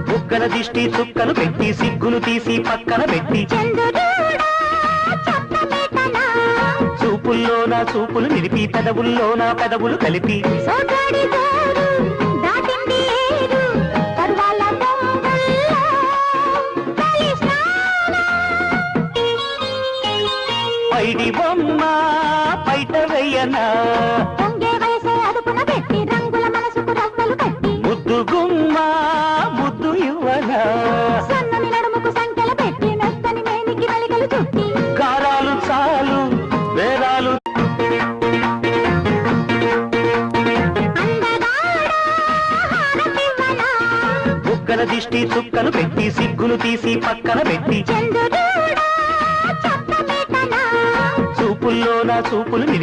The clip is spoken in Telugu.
బుగ్గల దిష్టి చుక్కలు పెట్టి సిగ్గులు తీసి పక్కన పెట్టి చూపుల్లో నా చూపులు నిలిపి పెదవుల్లో నా పెదవులు కలిపి పైడి బొమ్మ పైట వెయ్యనా ముద్దు గుమ్మ ముద్దు ఇవ్వనా కారాలు చాలు వేరాలు బుగ్గల దిష్టి చుక్కలు పెట్టి సిగ్గులు తీసి పక్కన పెట్టి చూపుల్లో నా చూపులు నిలిపి